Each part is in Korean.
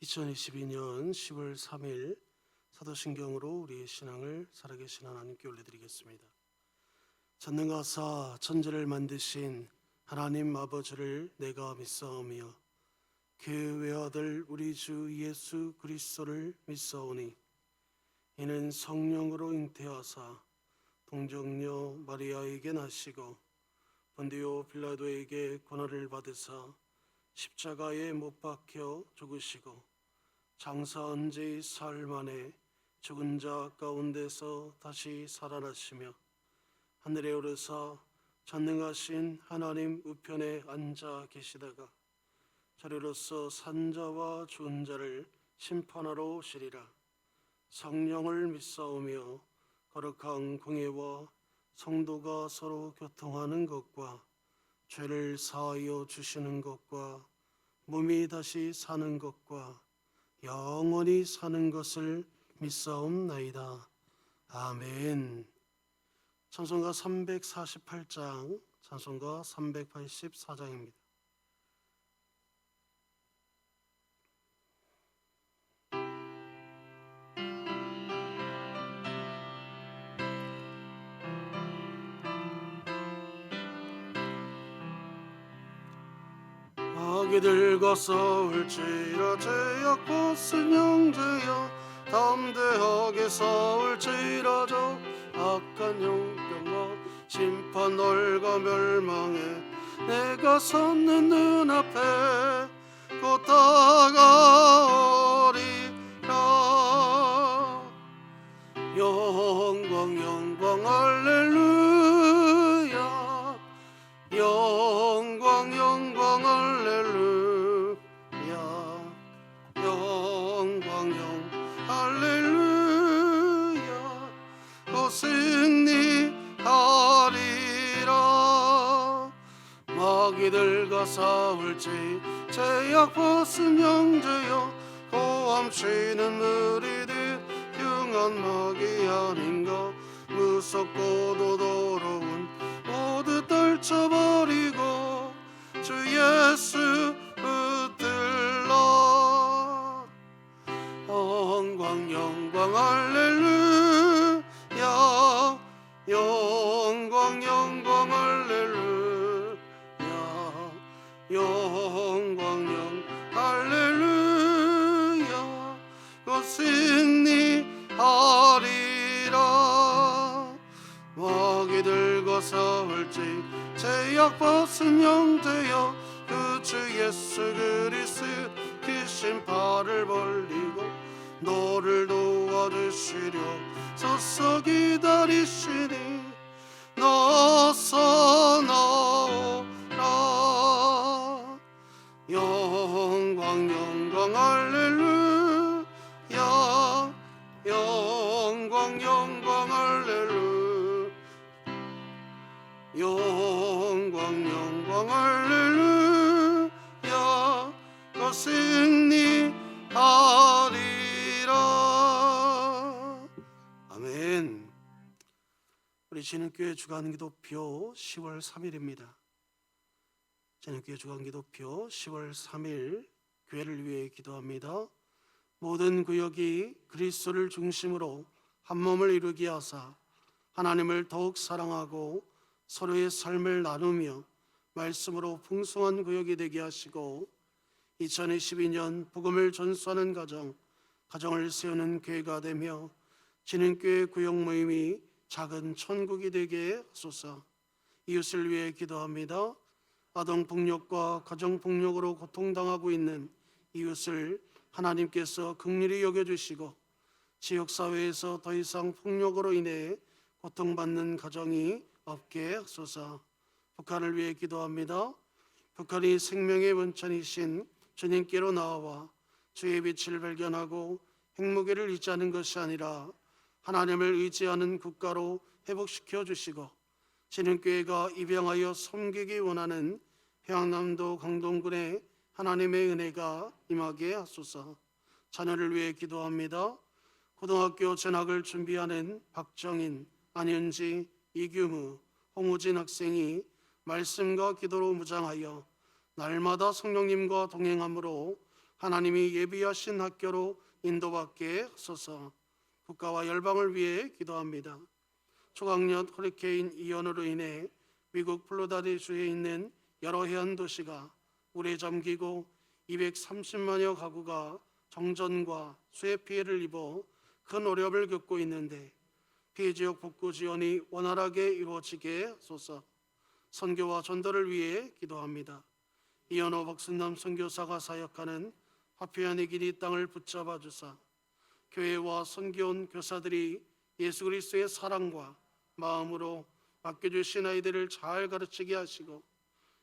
2022년 10월 3일 사도신경으로 우리의 신앙을 살아계신 하나님께 올려드리겠습니다. 전능하사 천지를 만드신 하나님 아버지를 내가 믿사오며 그 외아들 우리 주 예수 그리스도를 믿사오니 이는 성령으로 잉태하사 동정녀 마리아에게 나시고 본디오 빌라도에게 고난을 받으사 십자가에 못 박혀 죽으시고 장사한 지 사흘 만에 죽은 자 가운데서 다시 살아나시며 하늘에 오르사 전능하신 하나님 우편에 앉아 계시다가 저리로서 산자와 죽은 자를 심판하러 오시리라. 성령을 믿사오며 거룩한 공예와 성도가 서로 교통하는 것과 죄를 사하여 주시는 것과 몸이 다시 사는 것과 영원히 사는 것을 믿사옵나이다. 아멘. 찬송가 348장, 찬송가 384장입니다. 마귀들과 싸울지라 죄악 벗은 형제여 담대하게 싸울지라도 악한 형병과 심판 널과 멸망에 내가 섰는 눈앞에 곧 다가오리라. 영광 영광 할렐루야. 영광 영광 할렐루야. 영광 영 할렐루야. 곧 승리하리라. 마귀들과 싸울지 죄악 벗은 형제여 고함치는 무리들 흉한 마귀 아닌가. 무섭고도 더러운 모두 떨쳐버리고 주 예수 붙들라. 영광 영광 할렐루야. 영광 영광 할렐루야. 영광 영 할렐루야. 곧 승리하리라. 마귀들과 싸울지 죄악 벗은 형제여 그 주 예수 그리스도 귀신 팔을 벌리고 너를 도와주시려 서서 기다리시니 너서 나오라. 영광 영광 할렐루야. 영광 영광 할렐루야. 영광 영광 할렐루야. 곧 승리하리라. 아멘. 우리 진흥교회 주간기도표 10월 3일입니다. 진흥교회 주간기도표 10월 3일 교회를 위해 기도합니다. 모든 구역이 그리스도를 중심으로 한 몸을 이루게 하사 하나님을 더욱 사랑하고 서로의 삶을 나누며 말씀으로 풍성한 구역이 되게 하시고 2022년 복음을 전수하는 가정을 세우는 교회가 되며 진흥교회 구역 모임이 작은 천국이 되게 하소서. 이웃을 위해 기도합니다. 아동폭력과 가정폭력으로 고통당하고 있는 이웃을 하나님께서 긍휼히 여겨주시고 지역사회에서 더 이상 폭력으로 인해 고통받는 가정이 없게 하소서. 북한을 위해 기도합니다. 북한이 생명의 원천이신 주님께로 나와 주의 빛을 발견하고 핵무기를 잊지 않은 것이 아니라 하나님을 의지하는 국가로 회복시켜 주시고 진흥교회가 입양하여 섬기기 원하는 평안남도 강동군에 하나님의 은혜가 임하게 하소서. 자녀를 위해 기도합니다. 고등학교 전학을 준비하는 박정인, 안현지, 이규무, 홍우진 학생이 말씀과 기도로 무장하여 날마다 성령님과 동행함으로 하나님이 예비하신 학교로 인도받게 하소서. 국가와 열방을 위해 기도합니다. 초강력 허리케인 이언으로 인해 미국 플로리다주에 있는 여러 해안 도시가 물에 잠기고 230만여 가구가 정전과 수해 피해를 입어 큰 어려움을 겪고 있는데 피해 지역 복구 지원이 원활하게 이루어지게 하소서. 선교와 전도를 위해 기도합니다. 이현호 박순남 선교사가 사역하는 화평의 길 이 땅을 붙잡아 주사 교회와 선교원 교사들이 예수 그리스도의 사랑과 마음으로 맡겨주신 아이들을 잘 가르치게 하시고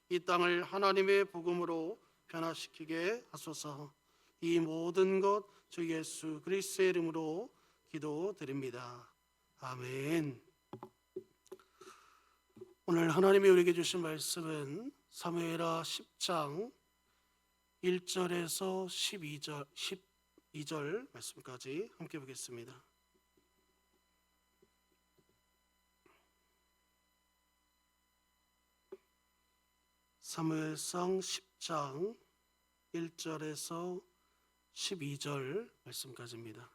이 땅을 하나님의 복음으로 변화시키게 하소서. 이 모든 것 주 예수 그리스도의 이름으로 기도드립니다. 아멘. 오늘 하나님이 우리에게 주신 말씀은 사무엘하 10장 1절에서 12절 말씀까지 함께 보겠습니다. 사무엘상 10장 1절에서 12절 말씀까지입니다.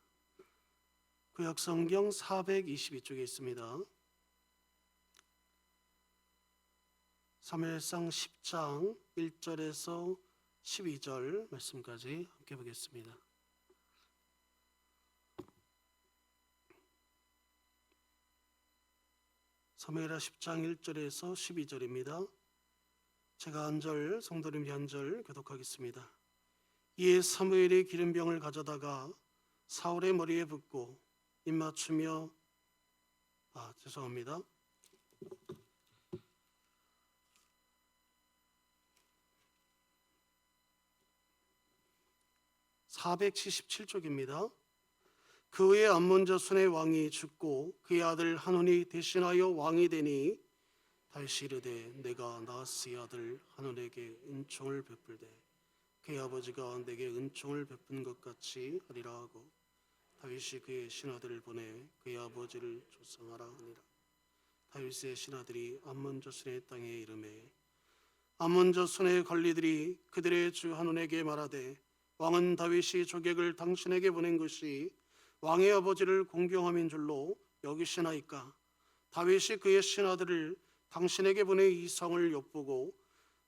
구약성경 422쪽에 있습니다. 사무엘상 10장 1절에서 12절 말씀까지 함께 보겠습니다. 사무엘하 10장 1절에서 12절입니다. 제가 한 절, 성도님이 한 절 교독하겠습니다. 이에 사무엘이 기름병을 가져다가 사울의 머리에 붓고 입맞추며 죄송합니다. 477쪽입니다. 그 후에 암몬 자손의 왕이 죽고 그의 아들 하논이 대신하여 왕이 되니 다윗이 이르되 내가 나하스의 아들 하논에게 은총을 베풀되 그의 아버지가 내게 은총을 베푼 것 같이 하리라 하고 다윗이 그의 신하들을 보내 그의 아버지를 조상하라 하니라. 다윗의 신하들이 암몬 자손의 땅에 이르매 암몬 자손의 관리들이 그들의 주 하논에게 말하되 왕은 다윗이 조객을 당신에게 보낸 것이 왕의 아버지를 공경함인 줄로 여기시나이까? 다윗이 그의 신하들을 당신에게 보내 이 성을 엿보고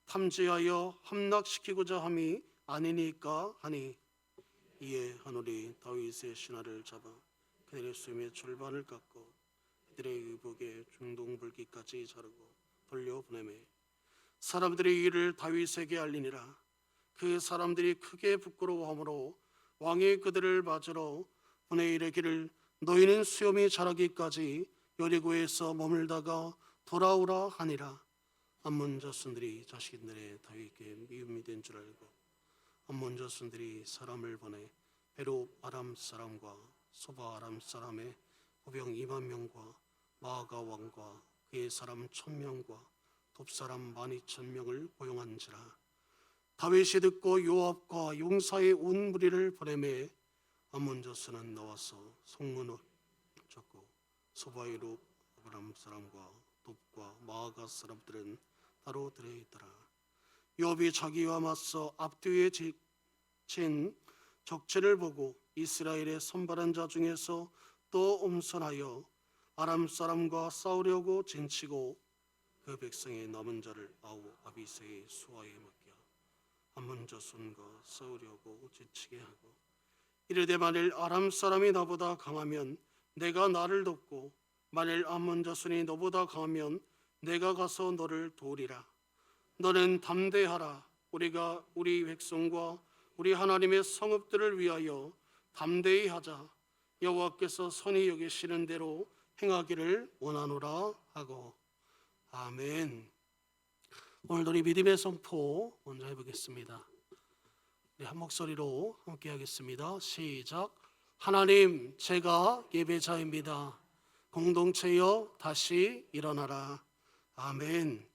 탐지하여 함락시키고자 함이 아니니까 하니 이에 하논이 다윗의 신하를 잡아 그들의 수임의 절반을 깎고 그들의 의복에 중동불기까지 자르고 돌려보내매 사람들이 이를 다윗에게 알리니라. 그 사람들이 크게 부끄러워하므로 왕이 그들을 맞으러 보내 이르기를 너희는 수염이 자라기까지 여리고에서 머물다가 돌아오라 하니라. 암몬 자손들이 자신들의 다윗에게 미움이 된 줄 알고 암몬 자손들이 사람을 보내 베로 아람 사람과 소바 아람 사람의 보병 2만 명과 마아가 왕과 그의 사람 1000명과 돕 사람 12,000명을 고용한지라. 다윗이 듣고 요압과 용사의 온 무리를 보내매 암몬 자손은 나와서 성문을 쳤고 소바이로 아람 사람과 돕과 마아가 사람들은 따로 들어있더라. 요압이 자기와 맞서 앞뒤에 진 적체를 보고 이스라엘의 선발한 자 중에서 또 엄선하여 아람 사람과 싸우려고 진치고 그 백성의 남은 자를 아우 아비새의 수하에 맡겨 암몬 자손과 싸우려고 지치게 하고 이르되 만일 아람 사람이 나보다 강하면 내가 나를 돕고 만일 암몬 자손이 너보다 강하면 내가 가서 너를 도우리라. 너는 담대하라. 우리가 우리 백성과 우리 하나님의 성읍들을 위하여 담대히 하자. 여호와께서 선히 여기시는 대로 행하기를 원하노라 하고. 아멘. 오늘도 우리 믿음의 선포 먼저 해보겠습니다. 네, 한 목소리로 함께 하겠습니다. 시작. 하나님, 제가 예배자입니다. 공동체여 다시 일어나라. 아멘.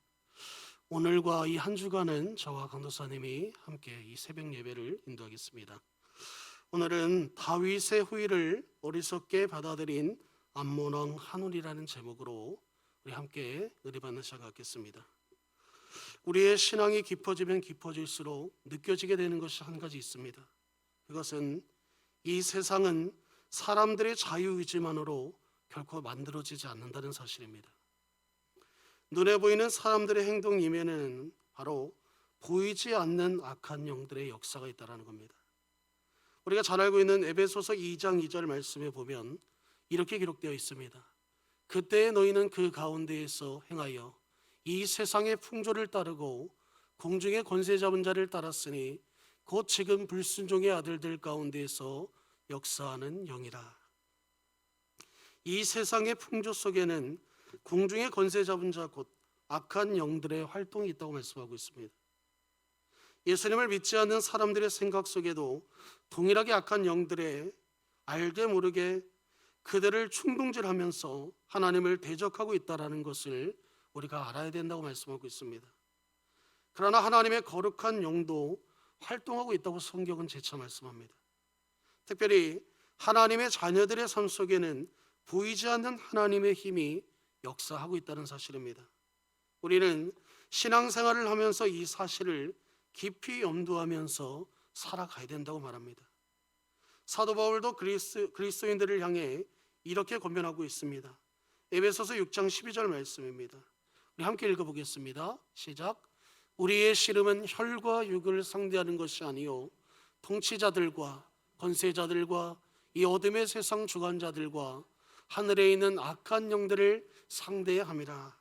오늘과 이 한 주간은 저와 강도사님이 함께 이 새벽 예배를 인도하겠습니다. 오늘은 다윗의 후위를 어리석게 받아들인 암몬 왕 하논이라는 제목으로 우리 함께 은혜 받는 시간 갖겠습니다. 우리의 신앙이 깊어지면 깊어질수록 느껴지게 되는 것이 한 가지 있습니다. 그것은 이 세상은 사람들의 자유의지만으로 결코 만들어지지 않는다는 사실입니다. 눈에 보이는 사람들의 행동 이면에는 바로 보이지 않는 악한 영들의 역사가 있다는 겁니다. 우리가 잘 알고 있는 에베소서 2장 2절 말씀에 보면 이렇게 기록되어 있습니다. 그때 너희는 그 가운데에서 행하여 이 세상의 풍조를 따르고 공중의 권세 잡은 자를 따랐으니 곧 지금 불순종의 아들들 가운데에서 역사하는 영이라. 이 세상의 풍조 속에는 공중의 권세 잡은 자 곧 악한 영들의 활동이 있다고 말씀하고 있습니다. 예수님을 믿지 않는 사람들의 생각 속에도 동일하게 악한 영들의 알게 모르게 그들을 충동질하면서 하나님을 대적하고 있다는 것을 우리가 알아야 된다고 말씀하고 있습니다. 그러나 하나님의 거룩한 영도 활동하고 있다고 성경은 재차 말씀합니다. 특별히 하나님의 자녀들의 삶 속에는 보이지 않는 하나님의 힘이 역사하고 있다는 사실입니다. 우리는 신앙생활을 하면서 이 사실을 깊이 염두하면서 살아가야 된다고 말합니다. 사도 바울도 그리스도인들을 향해 이렇게 권면하고 있습니다. 에베소서 6장 12절 말씀입니다. 우리 함께 읽어보겠습니다. 시작. 우리의 씨름은 혈과 육을 상대하는 것이 아니요 통치자들과 권세자들과 이 어둠의 세상 주관자들과 하늘에 있는 악한 영들을 상대해야 함이라.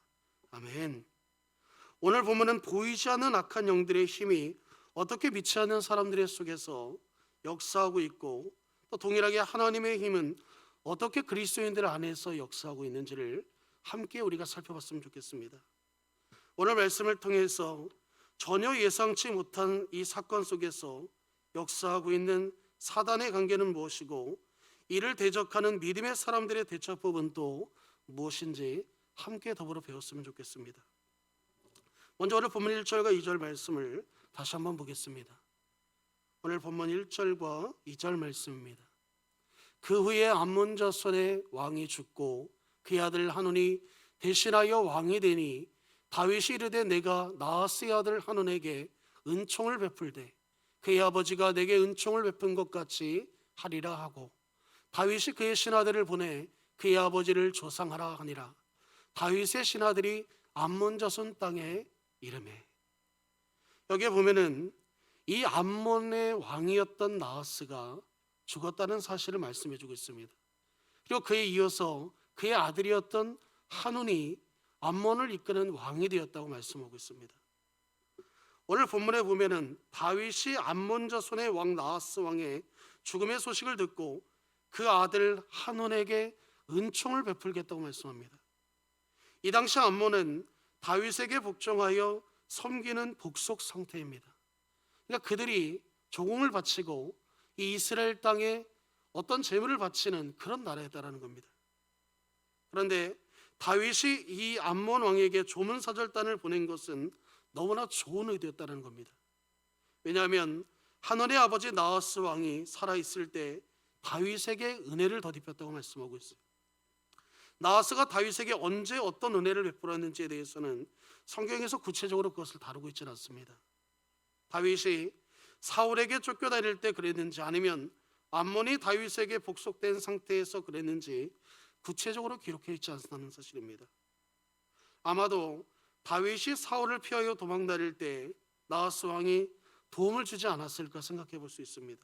아멘. 오늘 본문은 보이지 않는 악한 영들의 힘이 어떻게 믿지 않는 사람들의 속에서 역사하고 있고, 또 동일하게 하나님의 힘은 어떻게 그리스도인들 안에서 역사하고 있는지를 함께 우리가 살펴봤으면 좋겠습니다. 오늘 말씀을 통해서 전혀 예상치 못한 이 사건 속에서 역사하고 있는 사단의 관계는 무엇이고, 이를 대적하는 믿음의 사람들의 대처법은 또 무엇인지 함께 더불어 배웠으면 좋겠습니다. 먼저 오늘 본문 1절과 2절 말씀을 다시 한번 보겠습니다. 오늘 본문 1절과 2절 말씀입니다. 그 후에 암몬 자손의 왕이 죽고 그의 아들 하논이 대신하여 왕이 되니 다윗이 이르되 내가 나하스의 아들 하논에게 은총을 베풀되 그의 아버지가 내게 은총을 베푼 것 같이 하리라 하고, 다윗이 그의 신하들을 보내 그의 아버지를 조상하라 하니라. 다윗의 신하들이 암몬 자손 땅에 이르매. 여기에 보면은 이 암몬의 왕이었던 나하스가 죽었다는 사실을 말씀해 주고 있습니다. 그리고 그에 이어서 그의 아들이었던 하논이 암몬을 이끄는 왕이 되었다고 말씀하고 있습니다. 오늘 본문에 보면은 다윗이 암몬 자손의 왕 나하스 왕의 죽음의 소식을 듣고 그 아들 하논에게 은총을 베풀겠다고 말씀합니다. 이 당시 암몬은 다윗에게 복종하여 섬기는 복속 상태입니다. 그러니까 그들이 조공을 바치고 이 이스라엘 땅에 어떤 제물을 바치는 그런 나라였다라는 겁니다. 그런데 다윗이 이 암몬 왕에게 조문사절단을 보낸 것은 너무나 좋은 의도였다는 겁니다. 왜냐하면 하논의 아버지 나하스 왕이 살아있을 때 다윗에게 은혜를 더입혔다고 말씀하고 있어요. 나하스가 다윗에게 언제 어떤 은혜를 베풀었는지에 대해서는 성경에서 구체적으로 그것을 다루고 있지는 않습니다. 다윗이 사울에게 쫓겨다닐 때 그랬는지, 아니면 암몬이 다윗에게 복속된 상태에서 그랬는지 구체적으로 기록해 있지 않다는 사실입니다. 아마도 다윗이 사울을 피하여 도망다닐 때 나하스 왕이 도움을 주지 않았을까 생각해 볼 수 있습니다.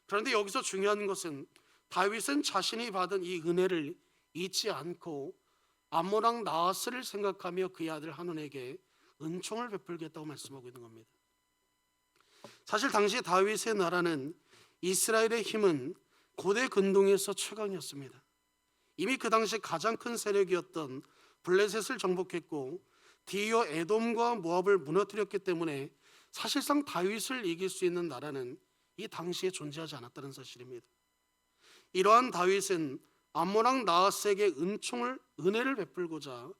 그런데 여기서 중요한 것은 다윗은 자신이 받은 이 은혜를 잊지 않고 암몬 왕 나하스를 생각하며 그의 아들 하논에게 은총을 베풀겠다고 말씀하고 있는 겁니다. 사실 당시 다윗의 나라는, 이스라엘의 힘은 고대 근동에서 최강이었습니다. 이미 그 당시 가장 큰 세력이었던 블레셋을 정복했고 뒤이어 에돔과 모압을 무너뜨렸기 때문에 사실상 다윗을 이길 수 있는 나라는 이 당시에 존재하지 않았다는 사실입니다. 이러한 다윗은 암몬 왕 나하스에게 은혜를 베풀고자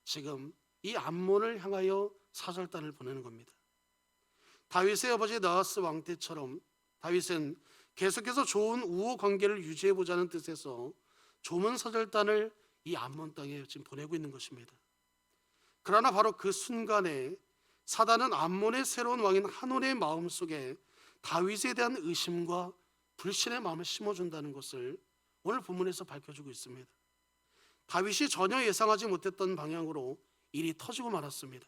지금 이 암몬을 향하여 사절단을 보내는 겁니다. 다윗의 아버지 나하스 왕 때처럼 다윗은 계속해서 좋은 우호 관계를 유지해 보자는 뜻에서 조문사절단을 이 암몬 땅에 지금 보내고 있는 것입니다. 그러나 바로 그 순간에 사단은 암몬의 새로운 왕인 한온의 마음속에 다윗에 대한 의심과 불신의 마음을 심어준다는 것을 오늘 본문에서 밝혀주고 있습니다. 다윗이 전혀 예상하지 못했던 방향으로 일이 터지고 말았습니다.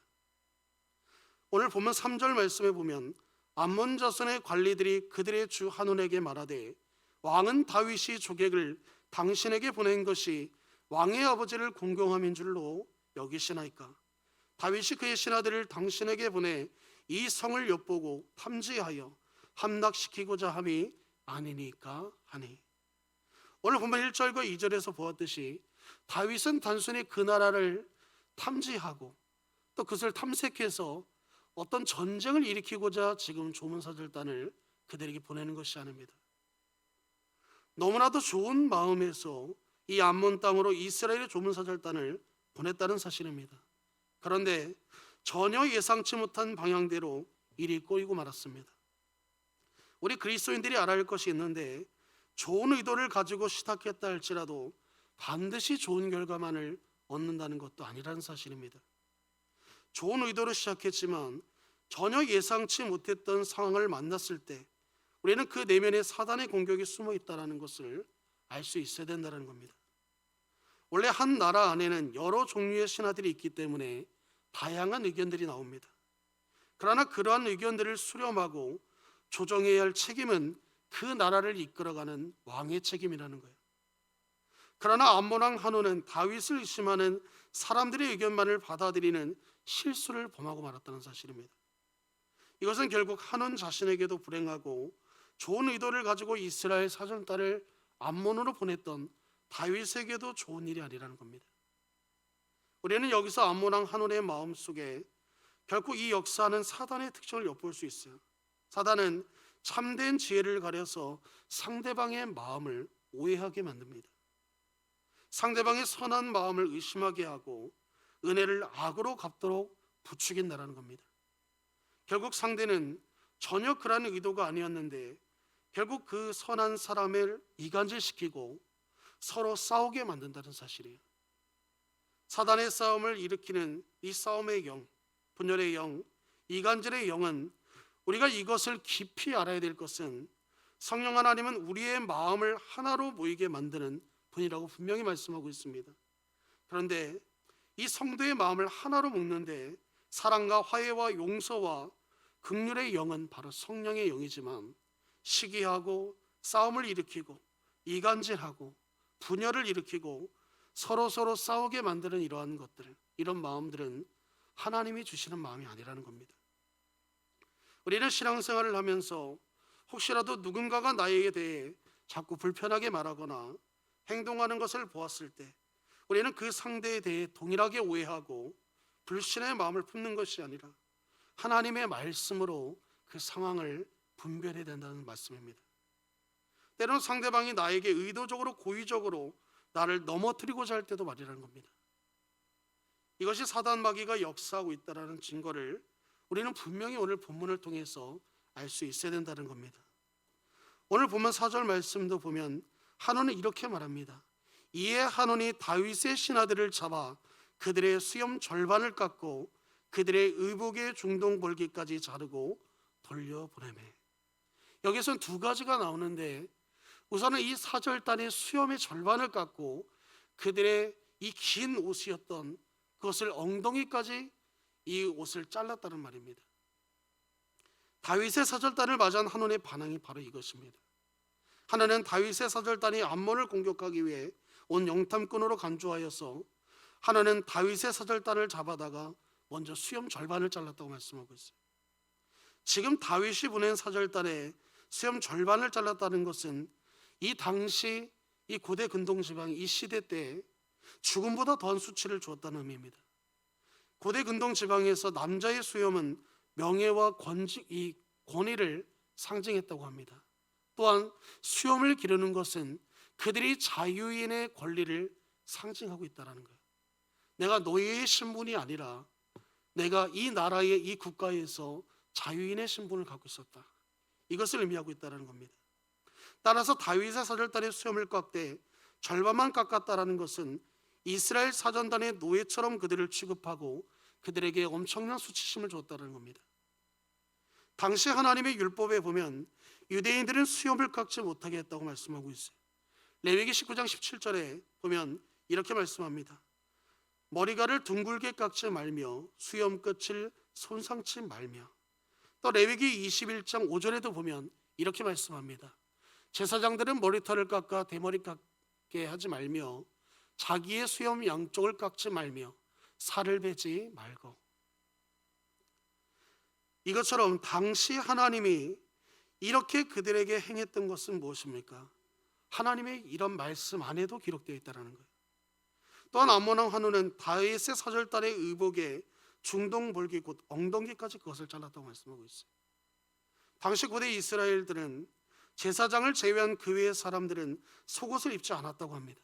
오늘 본문 3절 말씀에 보면 암몬 자손의 관리들이 그들의 주 한온에게 말하되 왕은 다윗이 조객을 당신에게 보낸 것이 왕의 아버지를 공경함인 줄로 여기시나이까? 다윗이 그의 신하들을 당신에게 보내 이 성을 엿보고 탐지하여 함락시키고자 함이 아니니까 하니. 오늘 본문 1절과 2절에서 보았듯이 다윗은 단순히 그 나라를 탐지하고 또 그것을 탐색해서 어떤 전쟁을 일으키고자 지금 조문사절단을 그들에게 보내는 것이 아닙니다. 너무나도 좋은 마음에서 이 암몬 땅으로 이스라엘의 조문사절단을 보냈다는 사실입니다. 그런데 전혀 예상치 못한 방향대로 일이 꼬이고 말았습니다. 우리 그리스도인들이 알아야 할 것이 있는데, 좋은 의도를 가지고 시작했다 할지라도 반드시 좋은 결과만을 얻는다는 것도 아니라는 사실입니다. 좋은 의도로 시작했지만 전혀 예상치 못했던 상황을 만났을 때 우리는 그 내면에 사단의 공격이 숨어 있다는 것을 알 수 있어야 된다는 겁니다. 원래 한 나라 안에는 여러 종류의 신하들이 있기 때문에 다양한 의견들이 나옵니다. 그러나 그러한 의견들을 수렴하고 조정해야 할 책임은 그 나라를 이끌어가는 왕의 책임이라는 거예요. 그러나 암몬 왕 한온은 다윗을 의심하는 사람들의 의견만을 받아들이는 실수를 범하고 말았다는 사실입니다. 이것은 결국 한온 자신에게도 불행하고 좋은 의도를 가지고 이스라엘 사절단을 암몬으로 보냈던 다윗에게도 좋은 일이 아니라는 겁니다. 우리는 여기서 암몬 왕 한온의 마음속에 결국 이 역사하는 사단의 특징을 엿볼 수 있어요. 사단은 참된 지혜를 가려서 상대방의 마음을 오해하게 만듭니다. 상대방의 선한 마음을 의심하게 하고 은혜를 악으로 갚도록 부추긴다는 겁니다. 결국 상대는 전혀 그런 의도가 아니었는데 결국 그 선한 사람을 이간질시키고 서로 싸우게 만든다는 사실이에요. 사단의 싸움을 일으키는 이 싸움의 영, 분열의 영, 이간질의 영은 우리가 이것을 깊이 알아야 될 것은 성령 하나님은 우리의 마음을 하나로 모이게 만드는 분이라고 분명히 말씀하고 있습니다. 그런데 이 성도의 마음을 하나로 묶는데 사랑과 화해와 용서와 긍휼의 영은 바로 성령의 영이지만 시기하고 싸움을 일으키고 이간질하고 분열을 일으키고 서로 싸우게 만드는 이러한 것들, 이런 마음들은 하나님이 주시는 마음이 아니라는 겁니다. 우리는 신앙생활을 하면서 혹시라도 누군가가 나에게 대해 자꾸 불편하게 말하거나 행동하는 것을 보았을 때 우리는 그 상대에 대해 동일하게 오해하고 불신의 마음을 품는 것이 아니라 하나님의 말씀으로 그 상황을 분별해야 된다는 말씀입니다. 때로는 상대방이 나에게 의도적으로 고의적으로 나를 넘어뜨리고자 할 때도 말이라는 겁니다. 이것이 사단 마귀가 역사하고 있다는 증거를 우리는 분명히 오늘 본문을 통해서 알 수 있어야 된다는 겁니다. 오늘 본문 4절 말씀도 보면 한온은 이렇게 말합니다. 이에 한온이 다윗의 신하들을 잡아 그들의 수염 절반을 깎고 그들의 의복의 중동 볼기까지 자르고 돌려보내매. 여기서는 두 가지가 나오는데 우선은 이 사절단의 수염의 절반을 깎고 그들의 이 긴 옷이었던 그것을 엉덩이까지 이 옷을 잘랐다는 말입니다. 다윗의 사절단을 맞이한 한온의 반응이 바로 이것입니다. 하나는 다윗의 사절단이 암몬을 공격하기 위해 온 영탐꾼으로 간주하여서 하나는 다윗의 사절단을 잡아다가 먼저 수염 절반을 잘랐다고 말씀하고 있어요. 지금 다윗이 보낸 사절단에 수염 절반을 잘랐다는 것은 이 당시 이 고대 근동지방 이 시대 때 죽음보다 더한 수치를 주었다는 의미입니다. 고대 근동지방에서 남자의 수염은 명예와 권위를 상징했다고 합니다. 또한 수염을 기르는 것은 그들이 자유인의 권리를 상징하고 있다는 거예요. 내가 노예의 신분이 아니라 내가 이 나라의 이 국가에서 자유인의 신분을 갖고 있었다. 이것을 의미하고 있다는 겁니다. 따라서 다윗의 사절단의 수염을 깎되 절반만 깎았다는 것은 이스라엘 사전단의 노예처럼 그들을 취급하고 그들에게 엄청난 수치심을 줬다는 겁니다. 당시 하나님의 율법에 보면 유대인들은 수염을 깎지 못하게 했다고 말씀하고 있어요. 레위기 19장 17절에 보면 이렇게 말씀합니다. 머리가를 둥글게 깎지 말며 수염 끝을 손상치 말며. 또 레위기 21장 5절에도 보면 이렇게 말씀합니다. 제사장들은 머리털을 깎아 대머리 깎게 하지 말며 자기의 수염 양쪽을 깎지 말며 살을 베지 말고. 이것처럼 당시 하나님이 이렇게 그들에게 행했던 것은 무엇입니까? 하나님의 이런 말씀 안에도 기록되어 있다는 거예요. 또한 암몬 왕 한우는 다윗의 사절단의 의복에 중동볼기 곧 엉덩이까지 그것을 잘랐다고 말씀하고 있어요. 당시 고대 이스라엘들은 제사장을 제외한 그 외의 사람들은 속옷을 입지 않았다고 합니다.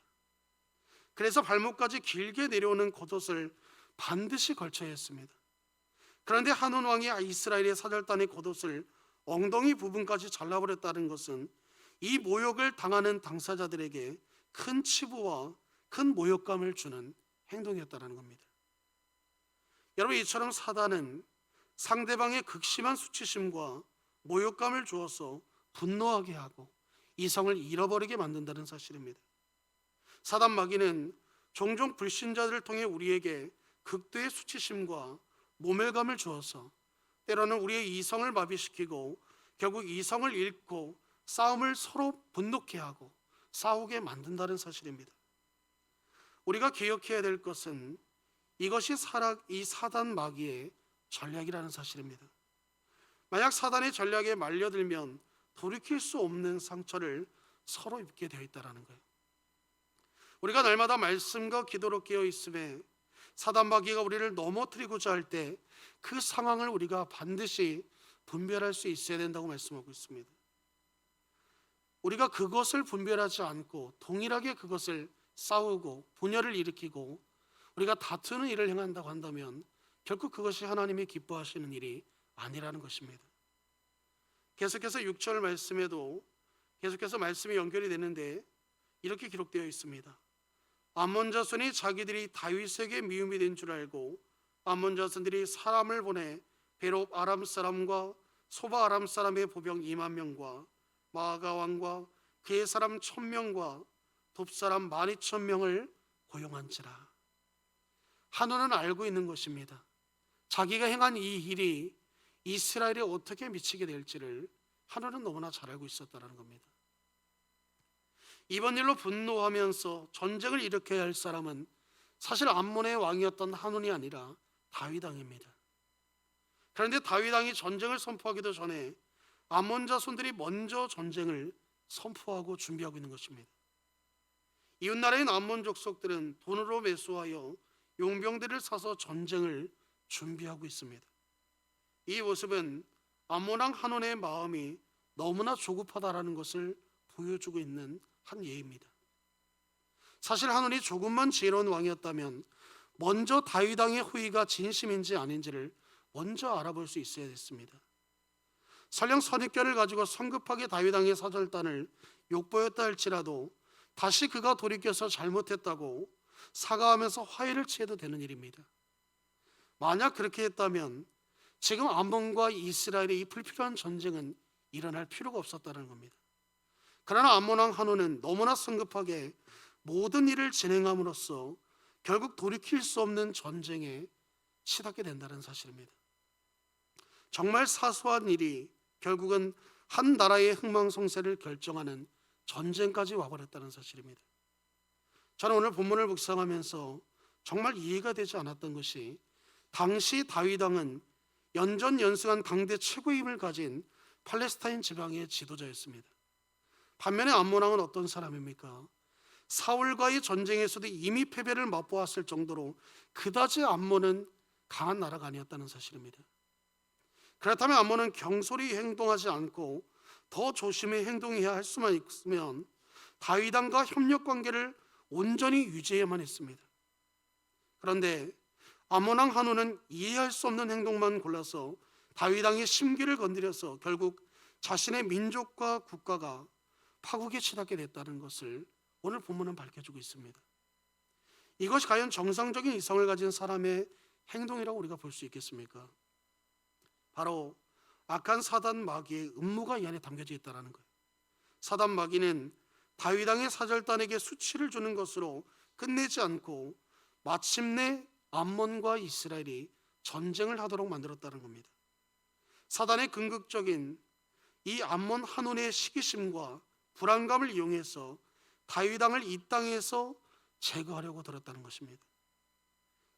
그래서 발목까지 길게 내려오는 겉옷을 반드시 걸쳐야 했습니다. 그런데 한온 왕이 이스라엘의 사절단의 겉옷을 엉덩이 부분까지 잘라버렸다는 것은 이 모욕을 당하는 당사자들에게 큰 치부와 큰 모욕감을 주는 행동이었다는 겁니다. 여러분, 이처럼 사단은 상대방의 극심한 수치심과 모욕감을 주어서 분노하게 하고 이성을 잃어버리게 만든다는 사실입니다. 사단 마귀는 종종 불신자들을 통해 우리에게 극도의 수치심과 모멸감을 주어서 때로는 우리의 이성을 마비시키고 결국 이성을 잃고 싸움을 서로 분노케 하고 싸우게 만든다는 사실입니다. 우리가 기억해야 될 것은 이것이 이 사단 마귀의 전략이라는 사실입니다. 만약 사단의 전략에 말려들면 돌이킬 수 없는 상처를 서로 입게 되어 있다는 거예요. 우리가 날마다 말씀과 기도로 깨어 있음에 사단 마귀가 우리를 넘어뜨리고자 할 때 그 상황을 우리가 반드시 분별할 수 있어야 된다고 말씀하고 있습니다. 우리가 그것을 분별하지 않고 동일하게 그것을 싸우고 분열을 일으키고 우리가 다투는 일을 행한다고 한다면 결국 그것이 하나님이 기뻐하시는 일이 아니라는 것입니다. 계속해서 6절 말씀에도 계속해서 말씀이 연결이 되는데 이렇게 기록되어 있습니다. 암몬 자손이 자기들이 다윗에게 미움이 된 줄 알고 암몬 자손들이 사람을 보내 베롭 아람 사람과 소바 아람 사람의 보병 2만 명과 마아가 왕과 그의 사람 1000명과 돕 사람 12000명을 고용한지라. 한우는 알고 있는 것입니다. 자기가 행한 이 일이 이스라엘에 어떻게 미치게 될지를 한우는 너무나 잘 알고 있었다는 겁니다. 이번 일로 분노하면서 전쟁을 일으켜야 할 사람은 사실 암몬의 왕이었던 한온이 아니라 다윗 왕입니다. 그런데 다윗 왕이 전쟁을 선포하기도 전에 암몬 자손들이 먼저 전쟁을 선포하고 준비하고 있는 것입니다. 이웃나라인 암몬 족속들은 돈으로 매수하여 용병들을 사서 전쟁을 준비하고 있습니다. 이 모습은 암몬 왕 한온의 마음이 너무나 조급하다라는 것을 보여주고 있는 한 예입니다. 사실 한온이 조금만 지혜로운 왕이었다면 먼저 다윗 왕의 호의가 진심인지 아닌지를 먼저 알아볼 수 있어야 됐습니다. 설령 선입견을 가지고 성급하게 다윗 왕의 사절단을 욕보였다 할지라도 다시 그가 돌이켜서 잘못했다고 사과하면서 화해를 취해도 되는 일입니다. 만약 그렇게 했다면 지금 암몬과 이스라엘의 이 불필요한 전쟁은 일어날 필요가 없었다는 겁니다. 그러나 암몬 왕 한온은 너무나 성급하게 모든 일을 진행함으로써 결국 돌이킬 수 없는 전쟁에 치닫게 된다는 사실입니다. 정말 사소한 일이 결국은 한 나라의 흥망성쇠를 결정하는 전쟁까지 와버렸다는 사실입니다. 저는 오늘 본문을 묵상하면서 정말 이해가 되지 않았던 것이 당시 다윗 왕은 연전연승한 강대 최고의 힘을 가진 팔레스타인 지방의 지도자였습니다. 반면에 암몬 왕은 어떤 사람입니까? 사울과의 전쟁에서도 이미 패배를 맛보았을 정도로 그다지 암몬은 강한 나라가 아니었다는 사실입니다. 그렇다면 암몬은 경솔히 행동하지 않고 더 조심히 행동해야 할 수만 있으면 다윗 왕과 협력 관계를 온전히 유지해야만 했습니다. 그런데 암몬 왕 한온은 이해할 수 없는 행동만 골라서 다윗 왕의 심기를 건드려서 결국 자신의 민족과 국가가 파국에 치닫게 됐다는 것을 오늘 본문은 밝혀주고 있습니다. 이것이 과연 정상적인 이성을 가진 사람의 행동이라고 우리가 볼 수 있겠습니까? 바로 악한 사단 마귀의 음모가 이 안에 담겨져 있다는 거예요. 사단 마귀는 다윗 왕의 사절단에게 수치를 주는 것으로 끝내지 않고 마침내 암몬과 이스라엘이 전쟁을 하도록 만들었다는 겁니다. 사단의 궁극적인 이 암몬 한온의 시기심과 불안감을 이용해서 다윗 왕을 이 땅에서 제거하려고 들었다는 것입니다.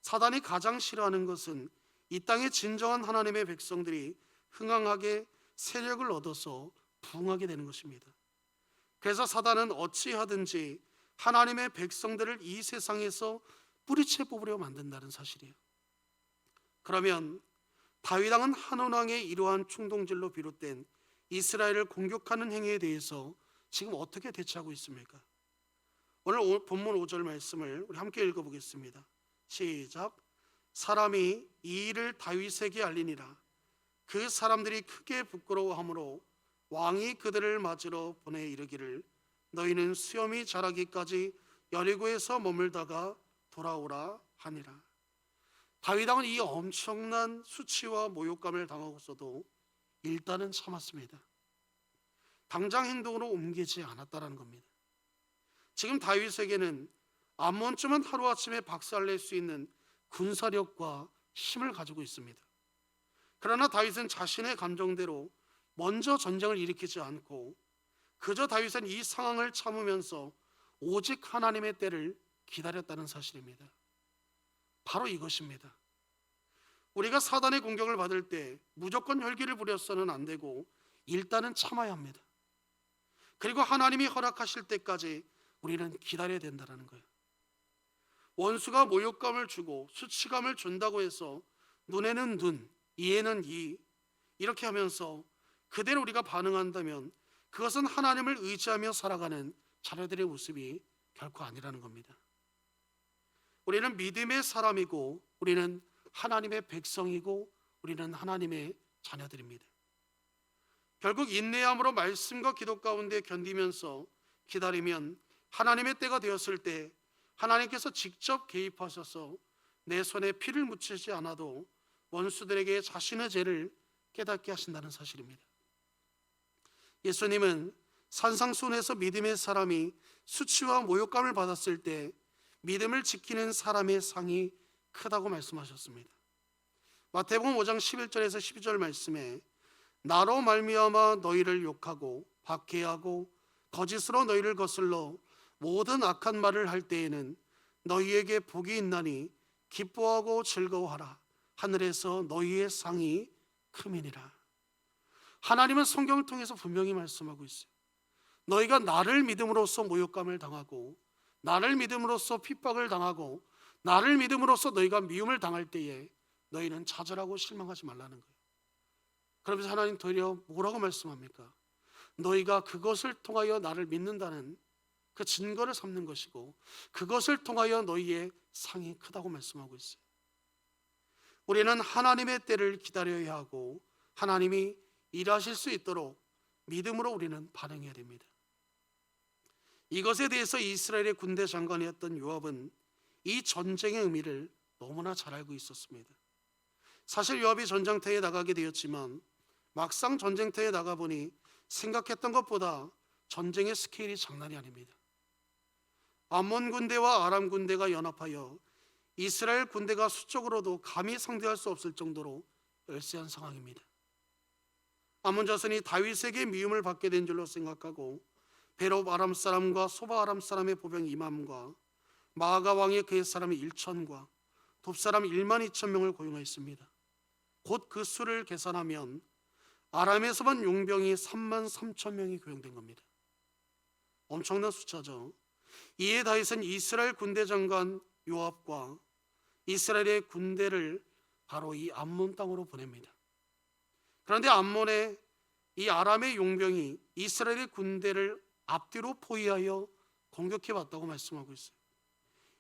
사단이 가장 싫어하는 것은 이 땅의 진정한 하나님의 백성들이 흥황하게 세력을 얻어서 부흥하게 되는 것입니다. 그래서 사단은 어찌하든지 하나님의 백성들을 이 세상에서 뿌리채 뽑으려 만든다는 사실이에요. 그러면 다윗 왕은 한온 왕의 이러한 충동질로 비롯된 이스라엘을 공격하는 행위에 대해서 지금 어떻게 대처하고 있습니까? 오늘 본문 5절 말씀을 우리 함께 읽어보겠습니다. 시작. 사람이 이 일을 다윗에게 알리니라. 그 사람들이 크게 부끄러워하므로 왕이 그들을 맞으러 보내 이르기를 너희는 수염이 자라기까지 여리고에서 머물다가 돌아오라 하니라. 다윗 왕은 이 엄청난 수치와 모욕감을 당하고서도 일단은 참았습니다. 당장 행동으로 옮기지 않았다는 겁니다. 지금 다윗에게는 암몬쯤은 하루아침에 박살낼 수 있는 군사력과 힘을 가지고 있습니다. 그러나 다윗은 자신의 감정대로 먼저 전쟁을 일으키지 않고 그저 다윗은 이 상황을 참으면서 오직 하나님의 때를 기다렸다는 사실입니다. 바로 이것입니다. 우리가 사단의 공격을 받을 때 무조건 혈기를 부려서는 안 되고 일단은 참아야 합니다. 그리고 하나님이 허락하실 때까지 우리는 기다려야 된다는 거예요. 원수가 모욕감을 주고 수치감을 준다고 해서 눈에는 눈, 이에는 이 이렇게 하면서 그대로 우리가 반응한다면 그것은 하나님을 의지하며 살아가는 자녀들의 모습이 결코 아니라는 겁니다. 우리는 믿음의 사람이고 우리는 하나님의 백성이고 우리는 하나님의 자녀들입니다. 결국 인내함으로 말씀과 기도 가운데 견디면서 기다리면 하나님의 때가 되었을 때 하나님께서 직접 개입하셔서 내 손에 피를 묻히지 않아도 원수들에게 자신의 죄를 깨닫게 하신다는 사실입니다. 예수님은 산상수훈에서 믿음의 사람이 수치와 모욕감을 받았을 때 믿음을 지키는 사람의 상이 크다고 말씀하셨습니다. 마태복음 5장 11절에서 12절 말씀에 나로 말미암아 너희를 욕하고 박해하고 거짓으로 너희를 거슬러 모든 악한 말을 할 때에는 너희에게 복이 있나니 기뻐하고 즐거워하라. 하늘에서 너희의 상이 크미니라. 하나님은 성경을 통해서 분명히 말씀하고 있어요. 너희가 나를 믿음으로써 모욕감을 당하고 나를 믿음으로써 핍박을 당하고 나를 믿음으로써 너희가 미움을 당할 때에 너희는 좌절하고 실망하지 말라는 거예요. 그러면서 하나님 도리어 뭐라고 말씀합니까? 너희가 그것을 통하여 나를 믿는다는 그 증거를 삼는 것이고 그것을 통하여 너희의 상이 크다고 말씀하고 있어요. 우리는 하나님의 때를 기다려야 하고 하나님이 일하실 수 있도록 믿음으로 우리는 반응해야 됩니다. 이것에 대해서 이스라엘의 군대 장관이었던 요압은 이 전쟁의 의미를 너무나 잘 알고 있었습니다. 사실 요압이 전장터에 나가게 되었지만 막상 전쟁터에 나가보니 생각했던 것보다 전쟁의 스케일이 장난이 아닙니다. 암몬 군대와 아람 군대가 연합하여 이스라엘 군대가 수적으로도 감히 상대할 수 없을 정도로 열세한 상황입니다. 암몬 자손이 다윗에게 미움을 받게 된 줄로 생각하고 베롭 아람 사람과 소바 아람 사람의 보병 2만과 마아가 왕의 그의 사람이 1천과 돕 사람 1만 2천 명을 고용하였습니다. 곧 그 수를 계산하면 아람에서만 용병이 3만 3천 명이 고용된 겁니다. 엄청난 숫자죠. 이에 다윗은 이스라엘 군대 장관 요압과 이스라엘의 군대를 바로 이 암몬 땅으로 보냅니다. 그런데 암몬의 이 아람의 용병이 이스라엘의 군대를 앞뒤로 포위하여 공격해 왔다고 말씀하고 있어요.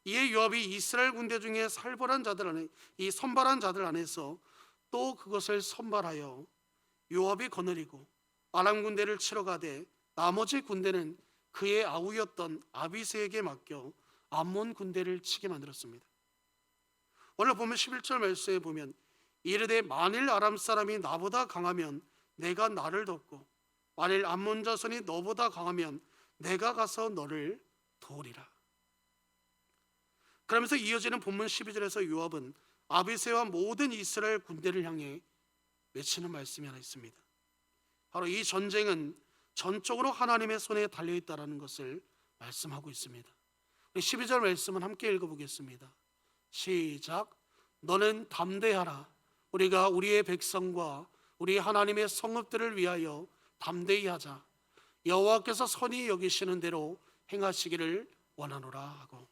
이에 요압이 이스라엘 군대 중에 살벌한 자들 안에 이 선발한 자들 안에서 또 그것을 선발하여 요압이 거느리고 아람 군대를 치러 가되 나머지 군대는 그의 아우였던 아비새에게 맡겨 암몬 군대를 치게 만들었습니다. 오늘 보면 11절 말씀에 보면 이르되 만일 아람 사람이 나보다 강하면 내가 나를 돕고 만일 암몬 자손이 너보다 강하면 내가 가서 너를 도우리라. 그러면서 이어지는 본문 12절에서 요압은 아비새와 모든 이스라엘 군대를 향해 외치는 말씀이 하나 있습니다. 바로 이 전쟁은 전적으로 하나님의 손에 달려있다는 것을 말씀하고 있습니다. 12절 말씀은 함께 읽어보겠습니다. 시작. 너는 담대하라. 우리가 우리의 백성과 우리 하나님의 성읍들을 위하여 담대히 하자. 여호와께서 선히 여기시는 대로 행하시기를 원하노라 하고,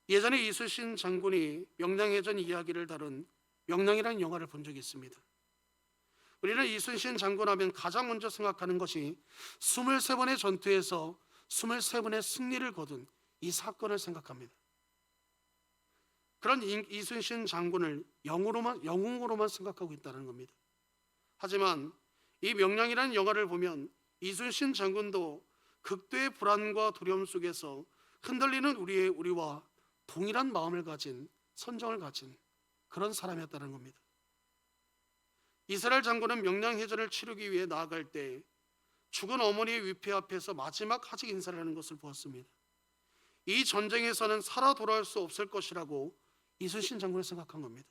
예전에 이순신 장군이 명량해전 이야기를 다룬 명량이라는 영화를 본 적이 있습니다. 우리는 이순신 장군 하면 가장 먼저 생각하는 것이 23번의 전투에서 23번의 승리를 거둔 이 사건을 생각합니다. 그런 이순신 장군을 영웅으로만 생각하고 있다는 겁니다. 하지만 이 명량이라는 영화를 보면 이순신 장군도 극도의 불안과 두려움 속에서 흔들리는 우리와 동일한 마음을 가진, 선정을 가진 그런 사람이었다는 겁니다. 이스라엘 장군은 명량해전을 치르기 위해 나아갈 때 죽은 어머니의 위패 앞에서 마지막 하직 인사를 하는 것을 보았습니다. 이 전쟁에서는 살아 돌아올 수 없을 것이라고 이순신 장군이 생각한 겁니다.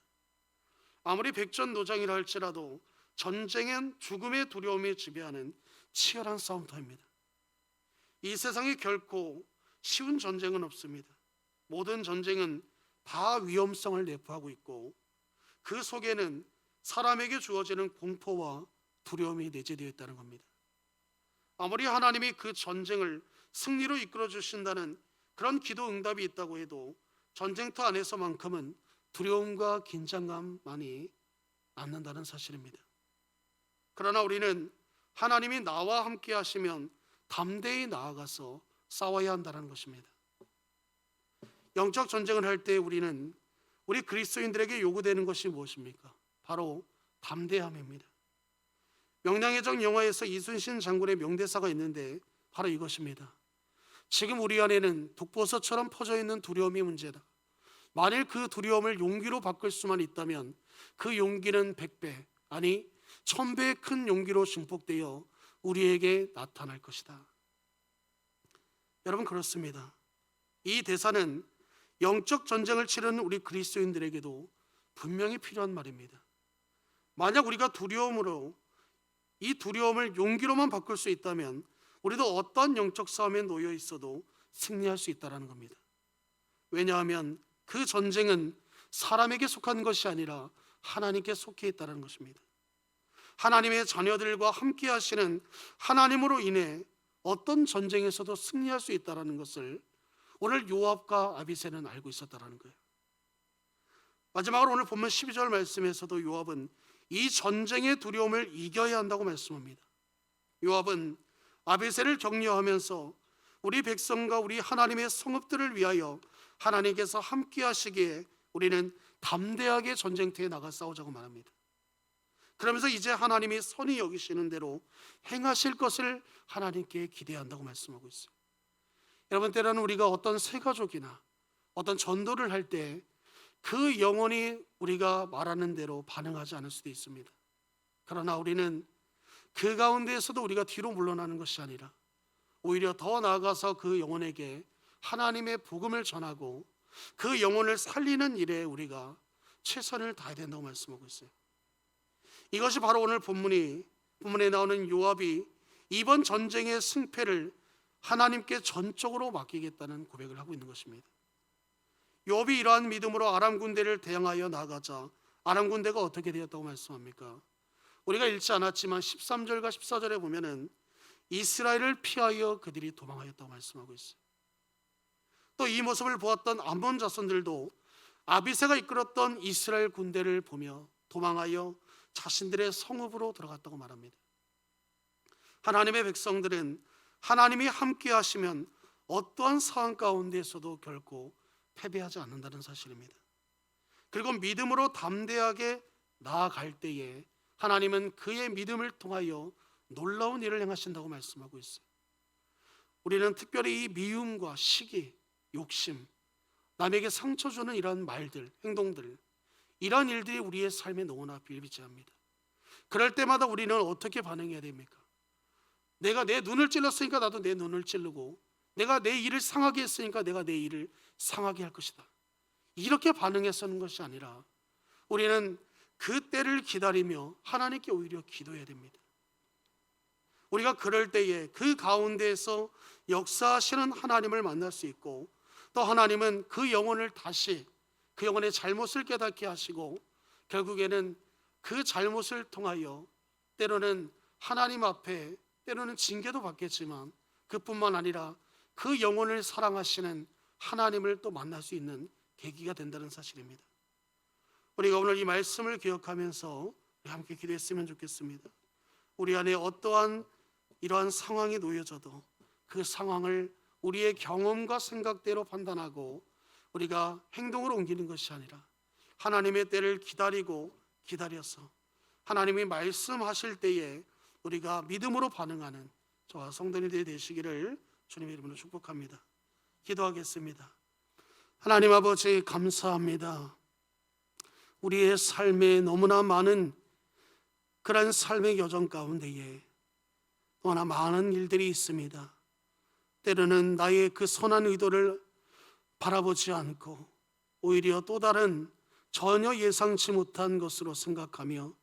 아무리 백전노장이라 할지라도 전쟁엔 죽음의 두려움이 지배하는 치열한 싸움터입니다. 이 세상에 결코 쉬운 전쟁은 없습니다. 모든 전쟁은 다 위험성을 내포하고 있고 그 속에는 사람에게 주어지는 공포와 두려움이 내재되어 있다는 겁니다. 아무리 하나님이 그 전쟁을 승리로 이끌어 주신다는 그런 기도 응답이 있다고 해도 전쟁터 안에서만큼은 두려움과 긴장감만이 남는다는 사실입니다. 그러나 우리는 하나님이 나와 함께 하시면 담대히 나아가서 싸워야 한다는 것입니다. 영적 전쟁을 할 때 우리 그리스도인들에게 요구되는 것이 무엇입니까? 바로 담대함입니다. 명량해전 영화에서 이순신 장군의 명대사가 있는데 바로 이것입니다. 지금 우리 안에는 독버섯처럼 퍼져 있는 두려움이 문제다. 만일 그 두려움을 용기로 바꿀 수만 있다면 그 용기는 100배, 아니 1000배의 큰 용기로 증폭되어 우리에게 나타날 것이다. 여러분, 그렇습니다. 이 대사는 영적 전쟁을 치르는 우리 그리스도인들에게도 분명히 필요한 말입니다. 만약 우리가 이 두려움을 용기로만 바꿀 수 있다면 우리도 어떤 영적 싸움에 놓여 있어도 승리할 수 있다는 겁니다. 왜냐하면 그 전쟁은 사람에게 속한 것이 아니라 하나님께 속해 있다는 것입니다. 하나님의 자녀들과 함께 하시는 하나님으로 인해 어떤 전쟁에서도 승리할 수 있다는 것을 오늘 요압과 아비새는 알고 있었다는 거예요. 마지막으로 오늘 본문 12절 말씀에서도 요압은 이 전쟁의 두려움을 이겨야 한다고 말씀합니다. 요압은 아비새를 격려하면서 우리 백성과 우리 하나님의 성읍들을 위하여 하나님께서 함께 하시기에 우리는 담대하게 전쟁터에 나가 싸우자고 말합니다. 그러면서 이제 하나님이 선히 여기시는 대로 행하실 것을 하나님께 기대한다고 말씀하고 있어요. 여러분, 때로는 우리가 어떤 새가족이나 어떤 전도를 할 때 그 영혼이 우리가 말하는 대로 반응하지 않을 수도 있습니다. 그러나 우리는 그 가운데에서도 우리가 뒤로 물러나는 것이 아니라 오히려 더 나아가서 그 영혼에게 하나님의 복음을 전하고 그 영혼을 살리는 일에 우리가 최선을 다해야 된다고 말씀하고 있어요. 이것이 바로 오늘 본문에 나오는 요압이 이번 전쟁의 승패를 하나님께 전적으로 맡기겠다는 고백을 하고 있는 것입니다. 요압이 이러한 믿음으로 아람 군대를 대항하여 나가자 아람 군대가 어떻게 되었다고 말씀합니까? 우리가 읽지 않았지만 13절과 14절에 보면은 이스라엘을 피하여 그들이 도망하였다고 말씀하고 있어요. 또 이 모습을 보았던 암몬 자손들도 아비새가 이끌었던 이스라엘 군대를 보며 도망하여 자신들의 성읍으로 들어갔다고 말합니다. 하나님의 백성들은 하나님이 함께 하시면 어떠한 상황 가운데에서도 결코 패배하지 않는다는 사실입니다. 그리고 믿음으로 담대하게 나아갈 때에 하나님은 그의 믿음을 통하여 놀라운 일을 행하신다고 말씀하고 있어요. 우리는 특별히 이 미움과 시기, 욕심, 남에게 상처 주는 이런 말들, 행동들, 이런 일들이 우리의 삶에 너무나 비일비재합니다. 그럴 때마다 우리는 어떻게 반응해야 됩니까? 내가 내 눈을 찔렀으니까 나도 내 눈을 찌르고, 내가 내 일을 상하게 했으니까 내가 내 일을 상하게 할 것이다, 이렇게 반응했었는 것이 아니라 우리는 그 때를 기다리며 하나님께 오히려 기도해야 됩니다. 우리가 그럴 때에 그 가운데에서 역사하시는 하나님을 만날 수 있고, 또 하나님은 그 영혼을 다시 그 영혼의 잘못을 깨닫게 하시고, 결국에는 그 잘못을 통하여 때로는 하나님 앞에 때로는 징계도 받겠지만, 그뿐만 아니라 그 영혼을 사랑하시는 하나님을 또 만날 수 있는 계기가 된다는 사실입니다. 우리가 오늘 이 말씀을 기억하면서 함께 기도했으면 좋겠습니다. 우리 안에 어떠한 이러한 상황이 놓여져도 그 상황을 우리의 경험과 생각대로 판단하고 우리가 행동으로 옮기는 것이 아니라 하나님의 때를 기다려서 하나님이 말씀하실 때에 우리가 믿음으로 반응하는 저와 성도님들이 되시기를 주님의 이름으로 축복합니다. 기도하겠습니다. 하나님 아버지, 감사합니다. 우리의 삶에 너무나 많은 그런 삶의 여정 가운데에 너무나 많은 일들이 있습니다. 때로는 나의 그 선한 의도를 바라보지 않고 오히려 또 다른 전혀 예상치 못한 것으로 생각하며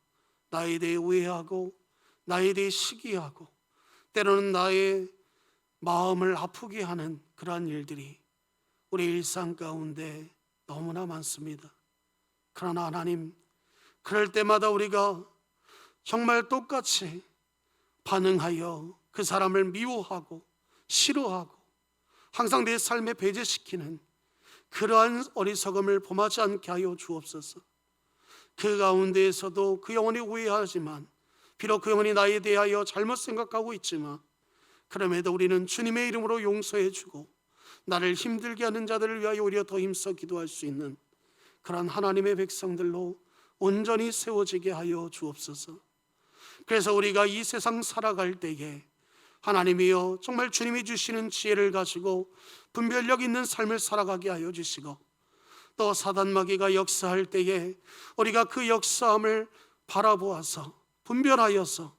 나에 대해 오해하고 나에 대해 시기하고 때로는 나의 마음을 아프게 하는 그러한 일들이 우리 일상 가운데 너무나 많습니다. 그러나 하나님, 그럴 때마다 우리가 정말 똑같이 반응하여 그 사람을 미워하고 싫어하고 항상 내 삶에 배제시키는 그러한 어리석음을 범하지 않게 하여 주옵소서. 그 가운데에서도 그 영혼이 오해하지만, 비록 그 영혼이 나에 대하여 잘못 생각하고 있지만, 그럼에도 우리는 주님의 이름으로 용서해 주고 나를 힘들게 하는 자들을 위하여 오히려 더 힘써 기도할 수 있는 그런 하나님의 백성들로 온전히 세워지게 하여 주옵소서. 그래서 우리가 이 세상 살아갈 때에 하나님이여 정말 주님이 주시는 지혜를 가지고 분별력 있는 삶을 살아가게 하여 주시고, 또 사단마귀가 역사할 때에 우리가 그 역사함을 바라보아서 분별하여서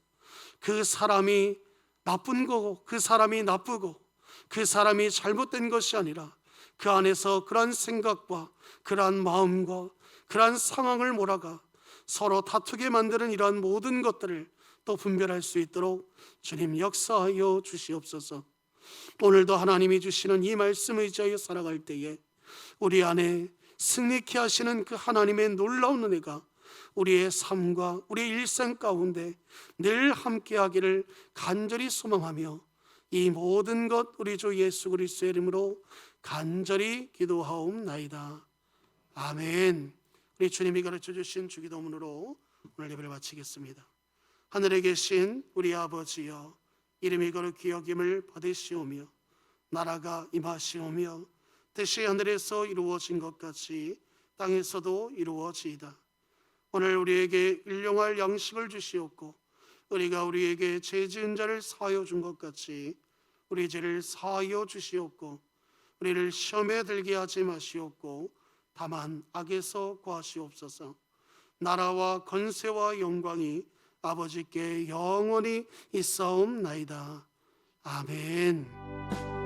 그 사람이 나쁜 거고 그 사람이 나쁘고 그 사람이 잘못된 것이 아니라 그 안에서 그러한 생각과 그러한 마음과 그러한 상황을 몰아가 서로 다투게 만드는 이러한 모든 것들을 또 분별할 수 있도록 주님 역사하여 주시옵소서. 오늘도 하나님이 주시는 이 말씀을 의지하여 살아갈 때에 우리 안에 승리케 하시는 그 하나님의 놀라운 은혜가 우리의 삶과 우리의 일생 가운데 늘 함께하기를 간절히 소망하며 이 모든 것 우리 주 예수 그리스도의 이름으로 간절히 기도하옵나이다. 아멘. 우리 주님이 가르쳐 주신 주기도문으로 오늘 예배를 마치겠습니다. 하늘에 계신 우리 아버지여, 이름이 거룩히 여김을 받으시오며 나라가 임하시오며 뜻이 하늘에서 이루어진 것 같이 땅에서도 이루어지이다. 오늘 우리에게 일용할 양식을 주시옵고 우리가 우리에게 죄 지은 자를 사하여 준 것 같이 우리 죄를 사하여 주시옵고 우리를 시험에 들게 하지 마시옵고 다만 악에서 구하시옵소서. 나라와 권세와 영광이 아버지께 영원히 있사옵나이다. 아멘.